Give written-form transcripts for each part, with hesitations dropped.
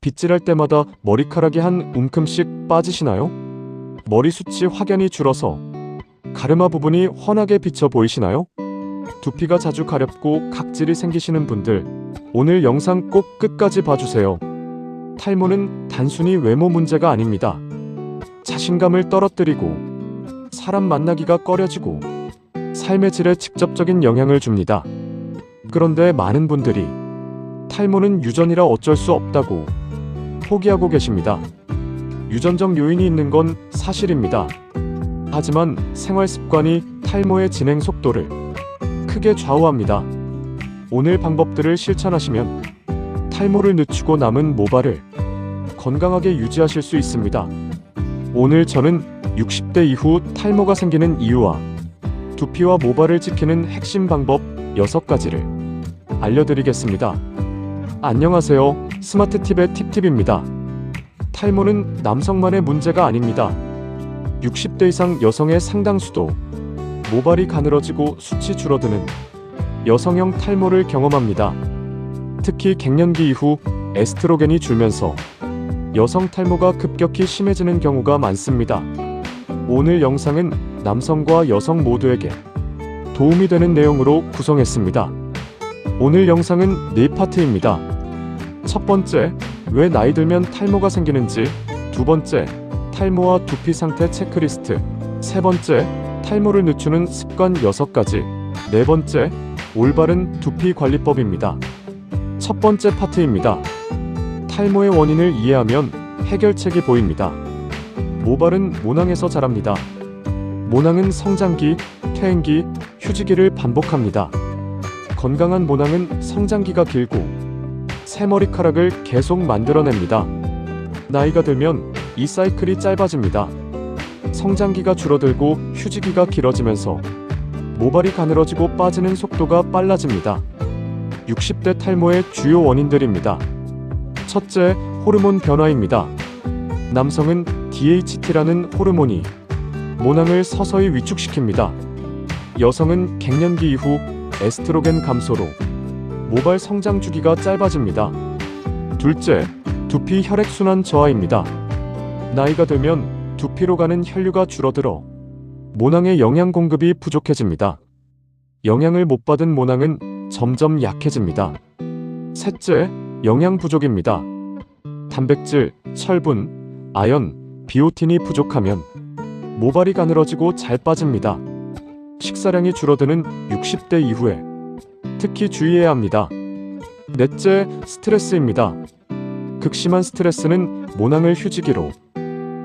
빗질할 때마다 머리카락이 한 움큼씩 빠지시나요? 머리숱이 확연히 줄어서 가르마 부분이 훤하게 비쳐 보이시나요? 두피가 자주 가렵고 각질이 생기시는 분들, 오늘 영상 꼭 끝까지 봐주세요. 탈모는 단순히 외모 문제가 아닙니다. 자신감을 떨어뜨리고 사람 만나기가 꺼려지고 삶의 질에 직접적인 영향을 줍니다. 그런데 많은 분들이 탈모는 유전이라 어쩔 수 없다고 포기하고 계십니다. 유전적 요인이 있는 건 사실입니다. 하지만 생활 습관이 탈모의 진행 속도를 크게 좌우합니다. 오늘 방법들을 실천하시면 탈모를 늦추고 남은 모발을 건강하게 유지하실 수 있습니다. 오늘 저는 60대 이후 탈모가 생기는 이유와 두피와 모발을 지키는 핵심 방법 6가지를 알려드리겠습니다. 안녕하세요. 스마트팁의 팁팁입니다. 탈모는 남성만의 문제가 아닙니다. 60대 이상 여성의 상당수도 모발이 가늘어지고 숱이 줄어드는 여성형 탈모를 경험합니다. 특히 갱년기 이후 에스트로겐이 줄면서 여성 탈모가 급격히 심해지는 경우가 많습니다. 오늘 영상은 남성과 여성 모두에게 도움이 되는 내용으로 구성했습니다. 오늘 영상은 4파트입니다. 첫 번째, 왜 나이 들면 탈모가 생기는지. 두 번째, 탈모와 두피 상태 체크리스트. 세 번째, 탈모를 늦추는 습관 6가지. 네 번째, 올바른 두피 관리법입니다. 첫 번째 파트입니다. 탈모의 원인을 이해하면 해결책이 보입니다. 모발은 모낭에서 자랍니다. 모낭은 성장기, 퇴행기, 휴지기를 반복합니다. 건강한 모낭은 성장기가 길고 새 머리카락을 계속 만들어냅니다. 나이가 들면 이 사이클이 짧아집니다. 성장기가 줄어들고 휴지기가 길어지면서 모발이 가늘어지고 빠지는 속도가 빨라집니다. 60대 탈모의 주요 원인들입니다. 첫째, 호르몬 변화입니다. 남성은 DHT라는 호르몬이 모낭을 서서히 위축시킵니다. 여성은 갱년기 이후 에스트로겐 감소로 모발 성장 주기가 짧아집니다. 둘째, 두피 혈액순환 저하입니다. 나이가 들면 두피로 가는 혈류가 줄어들어 모낭의 영양 공급이 부족해집니다. 영양을 못 받은 모낭은 점점 약해집니다. 셋째, 영양 부족입니다. 단백질, 철분, 아연, 비오틴이 부족하면 모발이 가늘어지고 잘 빠집니다. 식사량이 줄어드는 60대 이후에 특히 주의해야 합니다. 넷째, 스트레스입니다. 극심한 스트레스는 모낭을 휴지기로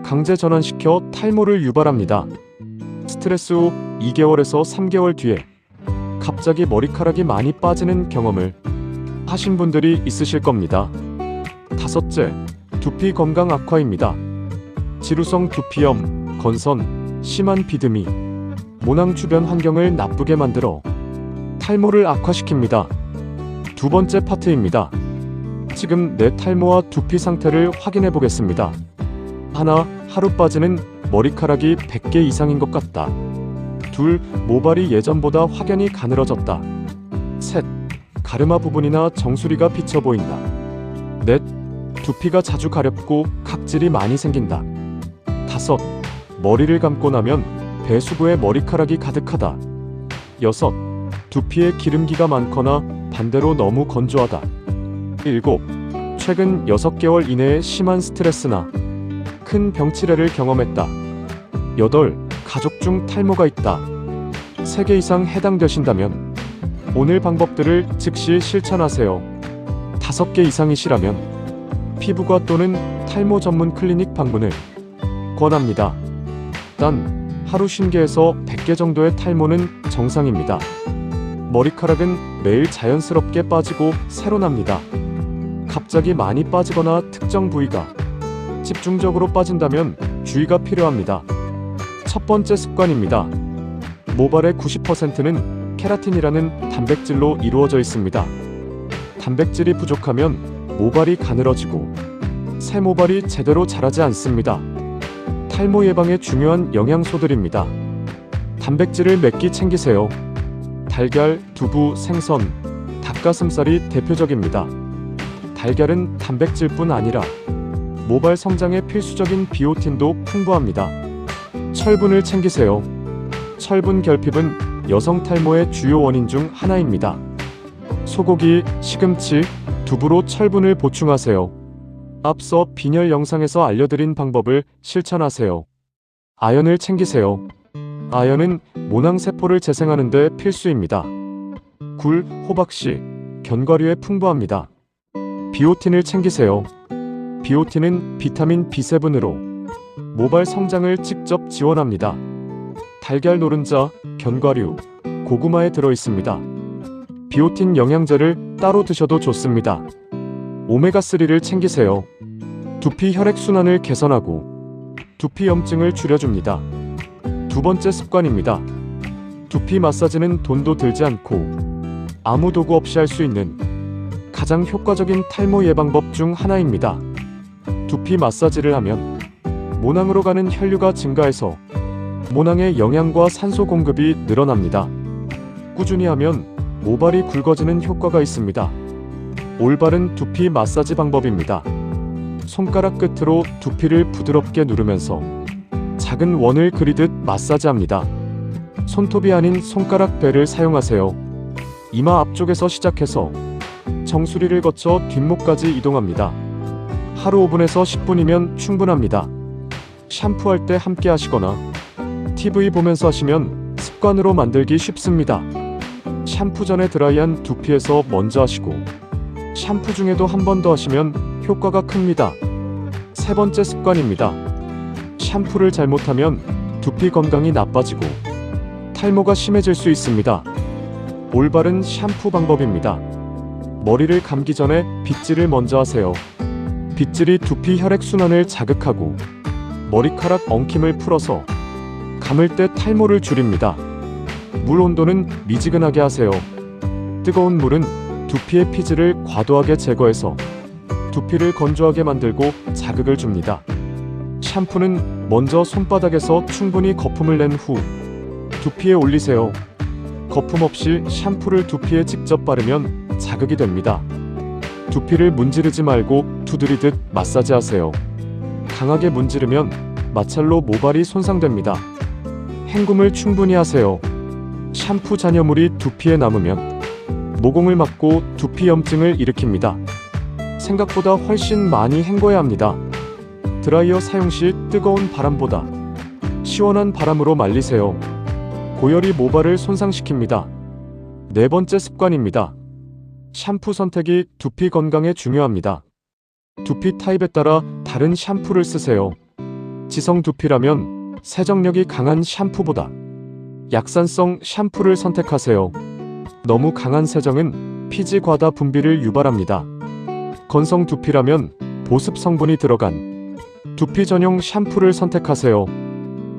강제 전환시켜 탈모를 유발합니다. 스트레스 후 2개월에서 3개월 뒤에 갑자기 머리카락이 많이 빠지는 경험을 하신 분들이 있으실 겁니다. 다섯째, 두피 건강 악화입니다. 지루성 두피염, 건선, 심한 비듬이 모낭 주변 환경을 나쁘게 만들어 탈모를 악화시킵니다. 두 번째 파트입니다. 지금 내 탈모와 두피 상태를 확인해 보겠습니다. 하나, 하루 빠지는 머리카락이 100개 이상인 것 같다. 둘, 모발이 예전보다 확연히 가늘어졌다. 셋, 가르마 부분이나 정수리가 비쳐 보인다. 넷, 두피가 자주 가렵고 각질이 많이 생긴다. 다섯, 머리를 감고 나면 배수구에 머리카락이 가득하다. 여섯, 두피에 기름기가 많거나 반대로 너무 건조하다. 일곱, 최근 6개월 이내에 심한 스트레스나 큰 병치레를 경험했다. 여덟, 가족 중 탈모가 있다. 3개 이상 해당되신다면 오늘 방법들을 즉시 실천하세요. 5개 이상이시라면 피부과 또는 탈모 전문 클리닉 방문을 권합니다. 단 하루 50개에서 100개 정도의 탈모는 정상입니다. 머리카락은 매일 자연스럽게 빠지고 새로 납니다. 갑자기 많이 빠지거나 특정 부위가 집중적으로 빠진다면 주의가 필요합니다. 첫 번째 습관입니다. 모발의 90%는 케라틴이라는 단백질로 이루어져 있습니다. 단백질이 부족하면 모발이 가늘어지고 새 모발이 제대로 자라지 않습니다. 탈모 예방에 중요한 영양소들입니다. 단백질을 몇 끼 챙기세요. 달걀, 두부, 생선, 닭가슴살이 대표적입니다. 달걀은 단백질뿐 아니라 모발 성장에 필수적인 비오틴도 풍부합니다. 철분을 챙기세요. 철분 결핍은 여성 탈모의 주요 원인 중 하나입니다. 소고기, 시금치, 두부로 철분을 보충하세요. 앞서 빈혈 영상에서 알려드린 방법을 실천하세요. 아연을 챙기세요. 아연은 모낭세포를 재생하는 데 필수입니다. 굴, 호박씨, 견과류에 풍부합니다. 비오틴을 챙기세요. 비오틴은 비타민 B7으로 모발 성장을 직접 지원합니다. 달걀 노른자, 견과류, 고구마에 들어있습니다. 비오틴 영양제를 따로 드셔도 좋습니다. 오메가3를 챙기세요. 두피 혈액순환을 개선하고 두피 염증을 줄여줍니다. 두 번째 습관입니다. 두피 마사지는 돈도 들지 않고 아무 도구 없이 할 수 있는 가장 효과적인 탈모 예방법 중 하나입니다. 두피 마사지를 하면 모낭으로 가는 혈류가 증가해서 모낭의 영양과 산소 공급이 늘어납니다. 꾸준히 하면 모발이 굵어지는 효과가 있습니다. 올바른 두피 마사지 방법입니다. 손가락 끝으로 두피를 부드럽게 누르면서 작은 원을 그리듯 마사지합니다. 손톱이 아닌 손가락 배를 사용하세요. 이마 앞쪽에서 시작해서 정수리를 거쳐 뒷목까지 이동합니다. 하루 5분에서 10분이면 충분합니다. 샴푸할 때 함께 하시거나 TV 보면서 하시면 습관으로 만들기 쉽습니다. 샴푸 전에 드라이한 두피에서 먼저 하시고 샴푸 중에도 한 번 더 하시면 효과가 큽니다. 세 번째 습관입니다. 샴푸를 잘못하면 두피 건강이 나빠지고 탈모가 심해질 수 있습니다. 올바른 샴푸 방법입니다. 머리를 감기 전에 빗질을 먼저 하세요. 빗질이 두피 혈액순환을 자극하고 머리카락 엉킴을 풀어서 감을 때 탈모를 줄입니다. 물 온도는 미지근하게 하세요. 뜨거운 물은 두피의 피지를 과도하게 제거해서 두피를 건조하게 만들고 자극을 줍니다. 샴푸는 먼저 손바닥에서 충분히 거품을 낸 후 두피에 올리세요. 거품 없이 샴푸를 두피에 직접 바르면 자극이 됩니다. 두피를 문지르지 말고 두드리듯 마사지하세요. 강하게 문지르면 마찰로 모발이 손상됩니다. 헹굼을 충분히 하세요. 샴푸 잔여물이 두피에 남으면 모공을 막고 두피 염증을 일으킵니다. 생각보다 훨씬 많이 헹궈야 합니다. 드라이어 사용 시 뜨거운 바람보다 시원한 바람으로 말리세요. 고열이 모발을 손상시킵니다. 네 번째 습관입니다. 샴푸 선택이 두피 건강에 중요합니다. 두피 타입에 따라 다른 샴푸를 쓰세요. 지성 두피라면 세정력이 강한 샴푸보다 약산성 샴푸를 선택하세요. 너무 강한 세정은 피지 과다 분비를 유발합니다. 건성 두피라면 보습 성분이 들어간 두피 전용 샴푸를 선택하세요.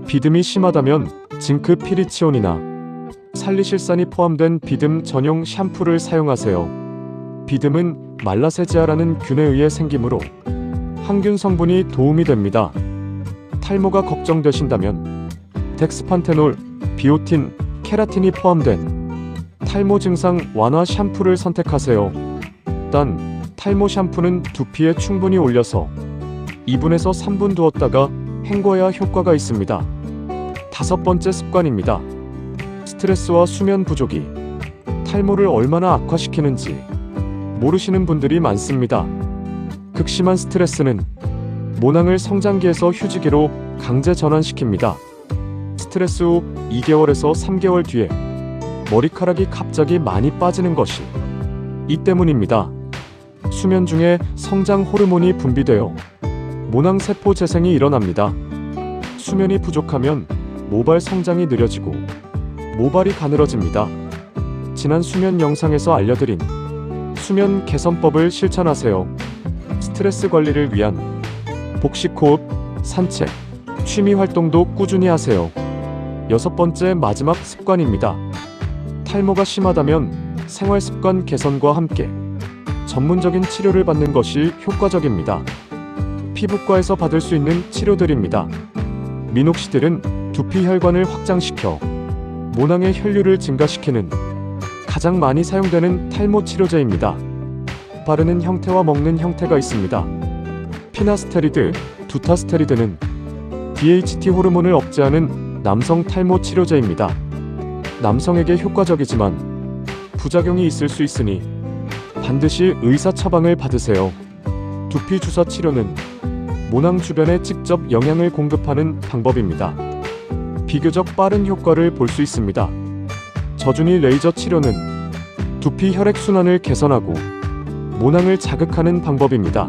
비듬이 심하다면 징크 피리치온이나 살리실산이 포함된 비듬 전용 샴푸를 사용하세요. 비듬은 말라세지아라는 균에 의해 생기므로 항균 성분이 도움이 됩니다. 탈모가 걱정되신다면 덱스판테놀, 비오틴, 케라틴이 포함된 탈모 증상 완화 샴푸를 선택하세요. 단, 탈모 샴푸는 두피에 충분히 올려서 2분에서 3분 두었다가 헹궈야 효과가 있습니다. 다섯 번째 습관입니다. 스트레스와 수면 부족이 탈모를 얼마나 악화시키는지 모르시는 분들이 많습니다. 극심한 스트레스는 모낭을 성장기에서 휴지기로 강제 전환시킵니다. 스트레스 후 2개월에서 3개월 뒤에 머리카락이 갑자기 많이 빠지는 것이 이 때문입니다. 수면 중에 성장 호르몬이 분비되어 모낭세포 재생이 일어납니다. 수면이 부족하면 모발 성장이 느려지고 모발이 가늘어집니다. 지난 수면 영상에서 알려드린 수면 개선법을 실천하세요. 스트레스 관리를 위한 복식 호흡, 산책, 취미 활동도 꾸준히 하세요. 여섯 번째 마지막 습관입니다. 탈모가 심하다면 생활 습관 개선과 함께 전문적인 치료를 받는 것이 효과적입니다. 피부과에서 받을 수 있는 치료들입니다. 미녹시딜은 두피 혈관을 확장시켜 모낭의 혈류를 증가시키는 가장 많이 사용되는 탈모 치료제입니다. 바르는 형태와 먹는 형태가 있습니다. 피나스테리드, 두타스테리드는 DHT 호르몬을 억제하는 남성 탈모 치료제입니다. 남성에게 효과적이지만 부작용이 있을 수 있으니 반드시 의사 처방을 받으세요. 두피 주사 치료는 모낭 주변에 직접 영양을 공급하는 방법입니다. 비교적 빠른 효과를 볼 수 있습니다. 저준위 레이저 치료는 두피 혈액순환을 개선하고 모낭을 자극하는 방법입니다.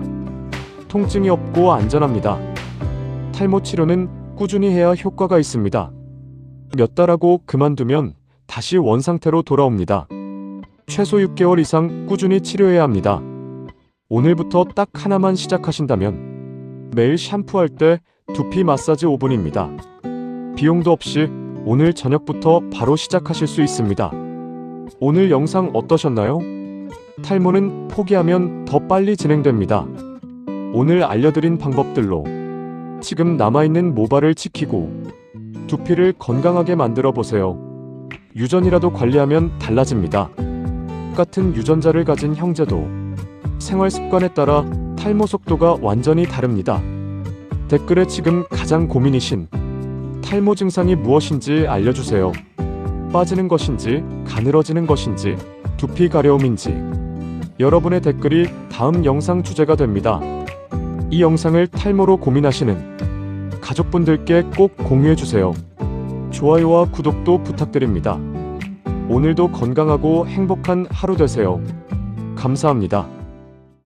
통증이 없고 안전합니다. 탈모 치료는 꾸준히 해야 효과가 있습니다. 몇 달 하고 그만두면 다시 원상태로 돌아옵니다. 최소 6개월 이상 꾸준히 치료해야 합니다. 오늘부터 딱 하나만 시작하신다면 매일 샴푸할 때 두피 마사지 5분입니다. 비용도 없이 오늘 저녁부터 바로 시작하실 수 있습니다. 오늘 영상 어떠셨나요? 탈모는 포기하면 더 빨리 진행됩니다. 오늘 알려드린 방법들로 지금 남아있는 모발을 지키고 두피를 건강하게 만들어 보세요. 유전이라도 관리하면 달라집니다. 똑같은 유전자를 가진 형제도 생활 습관에 따라 탈모 속도가 완전히 다릅니다. 댓글에 지금 가장 고민이신 탈모 증상이 무엇인지 알려주세요. 빠지는 것인지, 가늘어지는 것인지, 두피 가려움인지 여러분의 댓글이 다음 영상 주제가 됩니다. 이 영상을 탈모로 고민하시는 가족분들께 꼭 공유해주세요. 좋아요와 구독도 부탁드립니다. 오늘도 건강하고 행복한 하루 되세요. 감사합니다.